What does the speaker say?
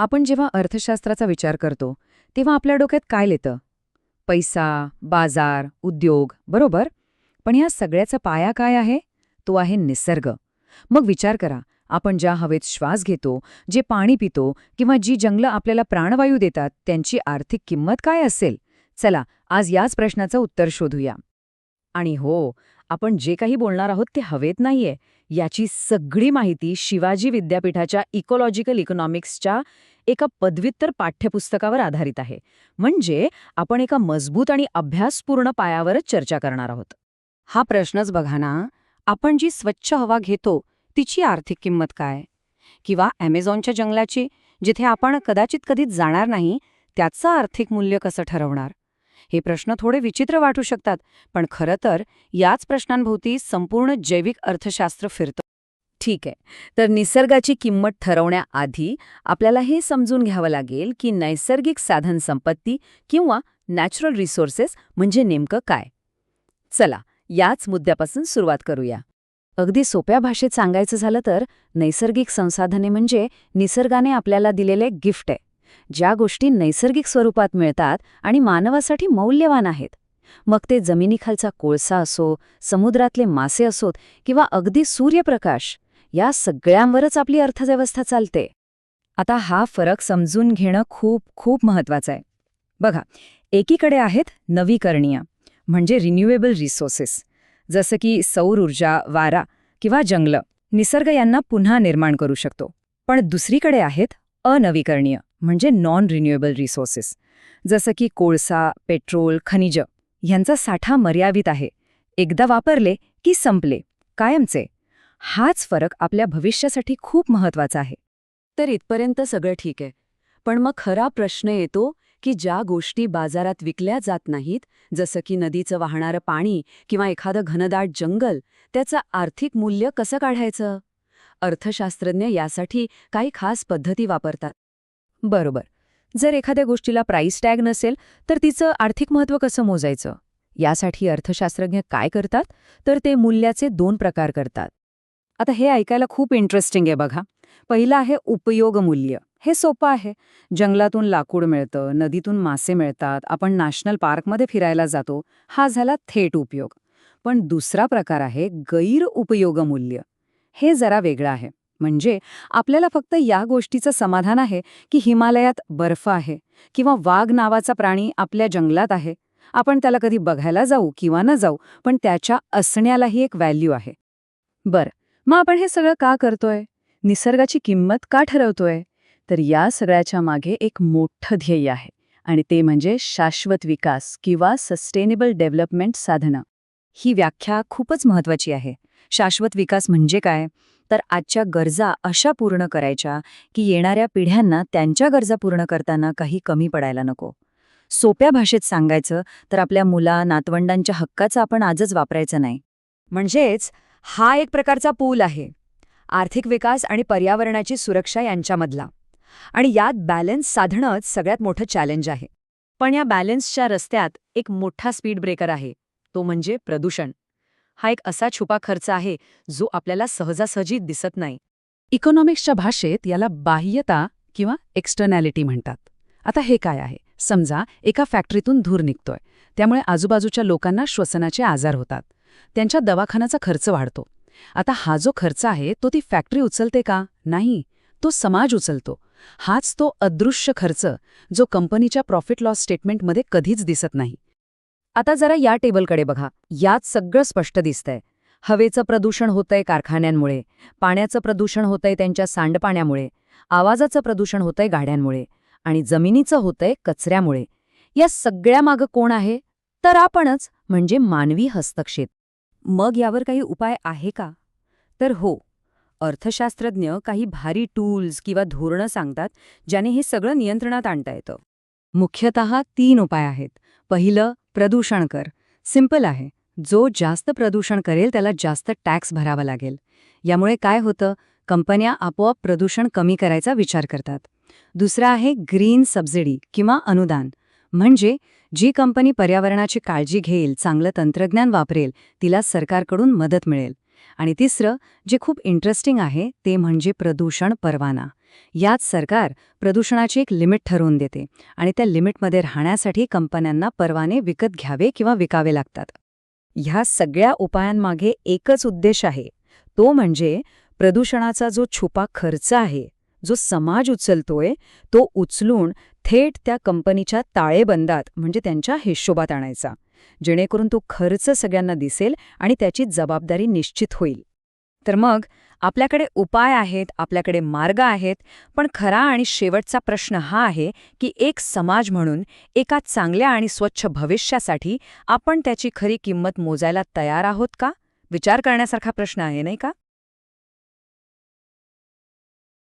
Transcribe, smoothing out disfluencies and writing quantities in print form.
आपण जेव्हा अर्थशास्त्राचा विचार करतो तेव्हा आपल्या डोक्यात काय येतं? पैसा, बाजार, उद्योग, बरोबर? पण या सगळ्याचा पाया काय आहे? तो आहे निसर्ग. मग विचार करा, आपण ज्या हवेत श्वास घेतो, जे पाणी पितो किंवा जी जंगलं आपल्याला प्राणवायू देतात, त्यांची आर्थिक किंमत काय असेल? चला, आज याच प्रश्नाचं उत्तर शोधूया. आणि हो, आपण जे काही बोलणार आहोत ते हवेत नाहीये. याची सगळी माहिती शिवाजी विद्यापीठाच्या इकॉलॉजिकल इकॉनॉमिक्सच्या एका पदव्युत्तर पाठ्यपुस्तकावर आधारित आहे. म्हणजे आपण एका मजबूत आणि अभ्यासपूर्ण पायावरच चर्चा करणार आहोत. हा प्रश्नच बघा ना, आपण जी स्वच्छ हवा घेतो तिची आर्थिक किंमत काय? किंवा ॲमेझॉनच्या जंगलाची, जिथे आपण कदाचित कधीच जाणार नाही, त्याचं आर्थिक मूल्य कसं ठरवणार? हे प्रश्न थोडे विचित्र वाटू शकतात, पण खरं तर याच प्रश्नांभोवती संपूर्ण जैविक अर्थशास्त्र फिरतं. ठीक आहे, तर निसर्गाची किंमत ठरवण्याआधी आपल्याला हे समजून घ्यावं लागेल की नैसर्गिक साधन संपत्ती किंवा नॅचरल रिसोर्सेस म्हणजे नेमकं काय. चला, याच मुद्द्यापासून सुरुवात करूया. अगदी सोप्या भाषेत सांगायचं झालं तर नैसर्गिक संसाधने म्हणजे निसर्गाने आपल्याला दिलेले गिफ्ट आहे. ज्या गोष्टी नैसर्गिक स्वरूपात मिळतात आणि मानवासाठी मौल्यवान आहेत. मग ते जमिनीखालचा कोळसा असो, समुद्रातले मासे असोत किंवा अगदी सूर्यप्रकाश, या सगळ्यांवरच आपली अर्थव्यवस्था चालते. आता हा फरक समजून घेणं खूप खूप महत्वाचं आहे. बघा, एकीकडे आहेत नवीकरणीय म्हणजे रिन्युएबल रिसोर्सेस, जसं की सौर ऊर्जा, वारा किंवा जंगलं. निसर्ग यांना पुन्हा निर्माण करू शकतो. पण दुसरीकडे आहेत अनवीकरणीय म्हणजे नॉन रिन्युएबल रिसोर्सेस, जसं की कोळसा, पेट्रोल, खनिज. ह्यांचा साठा मर्यादित आहे. एकदा वापरले की संपले, कायमचे. हाच फरक आपल्या भविष्यासाठी खूप महत्वाचा आहे. तर इथपर्यंत सगळं ठीक आहे. पण मग खरा प्रश्न येतो की ज्या गोष्टी बाजारात विकल्या जात नाहीत, जसं की नदीचं वाहणारं पाणी किंवा एखादं घनदाट जंगल, त्याचं आर्थिक मूल्य कसं काढायचं? अर्थशास्त्रज्ञ यासाठी काही खास पद्धती वापरतात. बरोबर. जर एखाद्या गोष्टीला प्राईस टॅग नसेल तर तिचं आर्थिक महत्त्व कसं मोजायचं? यासाठी अर्थशास्त्रज्ञ काय करतात, तर ते मूल्याचे 2 प्रकार करतात. आता हे ऐकायला खूप इंटरेस्टिंग आहे बघा. पहिलं आहे उपयोग मूल्य. हे सोपं आहे. जंगलातून लाकूड मिळतं, नदीतून मासे मिळतात, आपण नॅशनल पार्कमध्ये फिरायला जातो. हा झाला थेट उपयोग. पण दुसरा प्रकार आहे गैर उपयोग मूल्य. हे जरा वेगळं आहे. म्हणजे आपल्याला फक्त या गोष्टीचं समाधान आहे की हिमालयात बर्फ आहे किंवा वाघ नावाचा प्राणी आपल्या जंगलात आहे. आपण त्याला कधी बघायला जाऊ किंवा न जाऊ, पण त्याच्या असण्यालाही एक व्हॅल्यू आहे. बरं, मग आपण हे सगळं का करतोय? निसर्गाची किंमत का ठरवतोय? तर या सगळ्याच्या मागे एक मोठं ध्येय आहे, आणि ते म्हणजे शाश्वत विकास किंवा सस्टेनेबल डेव्हलपमेंट साधनं. ही व्याख्या खूपच महत्वाची आहे. शाश्वत विकास म्हणजे काय? तर आजच्या गरजा अशा पूर्ण करायच्या की येणाऱ्या पिढ्यांना त्यांच्या गरजा पूर्ण करताना काही कमी पडायला नको. सोप्या भाषेत सांगायचं तर आपल्या नातवंडांच्या हक्काचं आपण आजच वापरायचं नाही. म्हणजेच हा एक प्रकारचा पूल आहे, आर्थिक विकास आणि पर्यावरणाची सुरक्षा यांच्यामधला. आणि यात बॅलन्स साधणंच सगळ्यात मोठं चॅलेंज आहे. पण या बॅलन्सच्या रस्त्यात एक मोठा स्पीड ब्रेकर आहे, तो म्हणजे प्रदूषण. हा एक असा छुपा खर्च आहे जो आपल्याला सहजासहजी दिसत नाही. इकॉनॉमिक्सच्या भाषेत याला बाह्यता किंवा एक्सटर्नॅलिटी म्हणतात. आता हे काय आहे? समजा एका फॅक्टरीतून धूर निघतोय, त्यामुळे आजूबाजूच्या लोकांना श्वसनाचे आजार होतात, त्यांच्या दवाखान्याचा खर्च वाढतो. आता हा जो खर्च आहे तो ती फॅक्टरी उचलते का? नाही, तो समाज उचलतो. हाच तो अदृश्य खर्च जो कंपनीच्या प्रॉफिट लॉस स्टेटमेंटमध्ये कधीच दिसत नाही. आता जरा या टेबलकडे बघा. यात सगळं स्पष्ट दिसतंय. हवेचं प्रदूषण होतंय कारखान्यांमुळे, पाण्याचं प्रदूषण होतंय त्यांच्या सांडपाण्यामुळे, आवाजाचं प्रदूषण होतंय गाड्यांमुळे, आणि जमिनीचं होतंय कचऱ्यामुळे. या सगळ्यामागं कोण आहे? तर आपणच, म्हणजे मानवी हस्तक्षेप. मग यावर काही उपाय आहे का? तर हो, अर्थशास्त्रज्ञ काही भारी टूल्स किंवा धोरणं सांगतात ज्याने हे सगळं नियंत्रणात आणता येतं. मुख्यतः 3 उपाय आहेत. पहिलं, प्रदूषण कर. सिंपल आहे. जो जास्त प्रदूषण करेल त्याला जास्त टॅक्स भरावा लागेल. यामुळे काय होतं? कंपन्या आपोआप प्रदूषण कमी करायचा विचार करतात. दुसरं आहे ग्रीन सबसिडी किंवा अनुदान. म्हणजे जी कंपनी पर्यावरणाची काळजी घेईल, चांगलं तंत्रज्ञान वापरेल, तिला सरकारकडून मदत मिळेल. आणि तिसरं, जे खूप इंटरेस्टिंग आहे, ते म्हणजे प्रदूषण परवाना. यात सरकार प्रदूषणाची एक लिमिट ठरवून देते आणि त्या लिमिटमध्ये राहण्यासाठी कंपन्यांना परवाने विकत घ्यावे किंवा विकावे लागतात. ह्या सगळ्या उपायांमागे एकच उद्देश आहे, तो म्हणजे प्रदूषणाचा जो छुपा खर्च आहे, जो समाज उचलतोय, तो उचलून थेट त्या कंपनीच्या ताळेबंदात म्हणजे त्यांच्या हिशोबात आणायचा, जेणेकरून तो खर्च सगळ्यांना दिसेल आणि त्याची जबाबदारी निश्चित होईल. तर मग आपल्याकडे उपाय आहेत, आपल्याकडे मार्ग आहेत, पण खरा आणि शेवटचा प्रश्न हा आहे की एक समाज म्हणून एका चांगल्या आणि स्वच्छ भविष्यासाठी आपण त्याची खरी किंमत मोजायला तयार आहोत का? विचार करण्यासारखा प्रश्न आहे, नाही का?